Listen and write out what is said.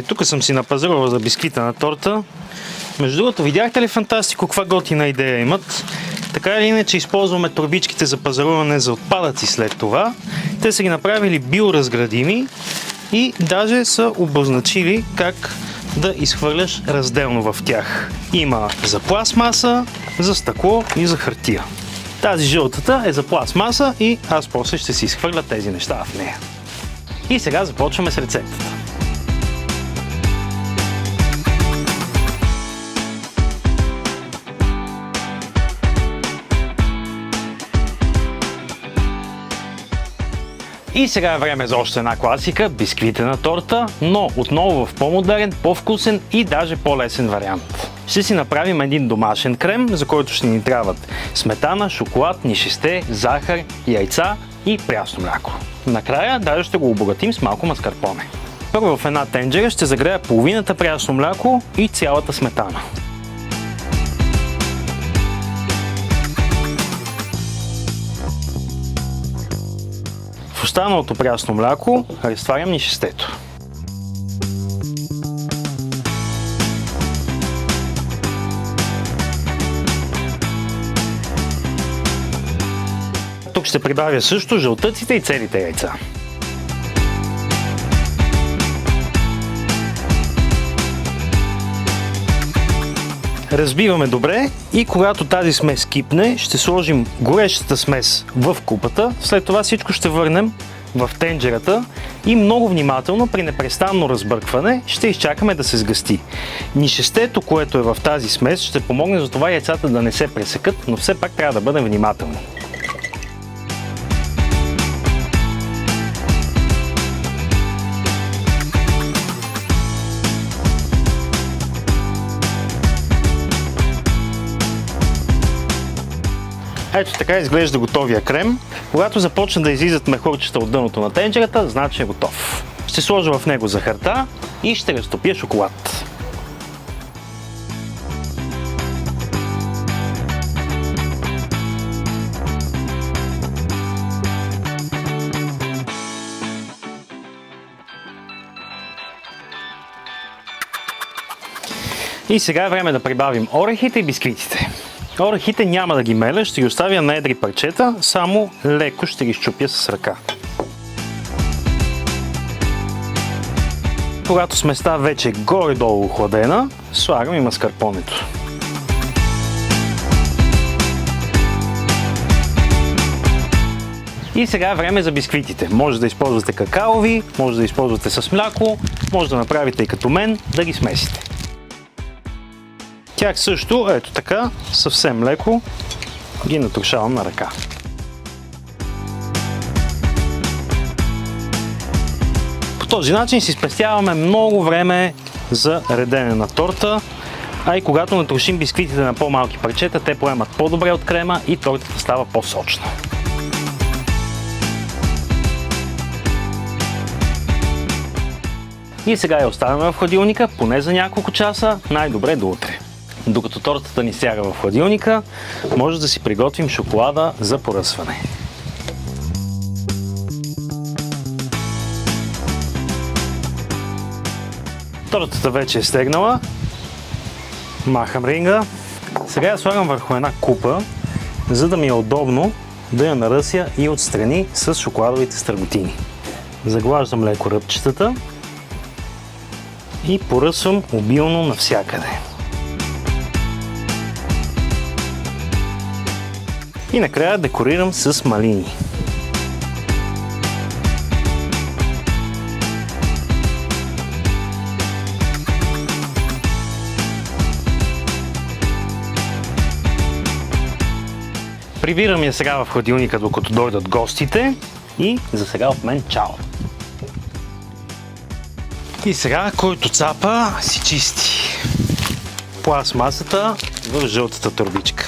Тук съм си напазарувал за бисквита на торта. Между другото, видяхте ли фантастико каква готина идея имат? Така или иначе използваме торбичките за пазаруване за отпадъци след това. Те са ги направили биоразградими и даже са обозначили как да изхвърляш разделно в тях. Има за пластмаса, за стъкло и за хартия. Тази жълтата е за пластмаса и аз после ще си изхвърля тези неща в нея. И сега започваме с рецептата. И сега е време за още една класика – бисквитена торта, но отново в по-модерен, по-вкусен и даже по-лесен вариант. Ще си направим един домашен крем, за който ще ни трябват сметана, шоколад, нишесте, захар, яйца и прясно мляко. Накрая даже ще го обогатим с малко маскарпоне. Първо в една тенджера ще загрея половината прясно мляко и цялата сметана. В останалото прясно мляко разтварям нишестето. Тук ще прибавя също жълтъците и целите яйца. Разбиваме добре и когато тази смес кипне, ще сложим горещата смес в купата. След това всичко ще върнем в тенджерата и много внимателно при непрестанно разбъркване ще изчакаме да се сгъсти. Нишестето, което е в тази смес, ще помогне за това яйцата да не се пресекат, но все пак трябва да бъдем внимателни. Ето така изглежда готовия крем. Когато започне да излизат мехурчета от дъното на тенджерата, значи е готов. Ще сложа в него захарта и ще разтопя шоколад. И сега е време да прибавим орехите и бисквитите. Орехите няма да ги меля, ще ги оставя на едри парчета, само леко ще ги счупя с ръка. Когато сместа вече е горе-долу охладена, слагам и маскарпонето. И сега е време за бисквитите. Може да използвате какаови, може да използвате с мляко, може да направите и като мен, да ги смесите. Тях също, ето така, съвсем леко ги натрушавам на ръка. По този начин си спестяваме много време за редене на торта, а и когато натрушим бисквитите на по-малки парчета, те поемат по-добре от крема и тортата става по-сочна. И сега я оставяме в хладилника поне за няколко часа, най-добре до утре. Докато тортата ни сяга в хладилника, може да си приготвим шоколада за поръсване. Тортата вече е стегнала. Махам ринга. Сега я слагам върху една купа, за да ми е удобно да я наръся и отстрани с шоколадовите стърготини. Заглаждам леко ръбчетата и поръсвам обилно навсякъде. И накрая декорирам с малини. Прибирам я сега в хладилника, докато дойдат гостите и за сега от мен чао! И сега, който цапа, си чисти пластмасата в жълтата торбичка.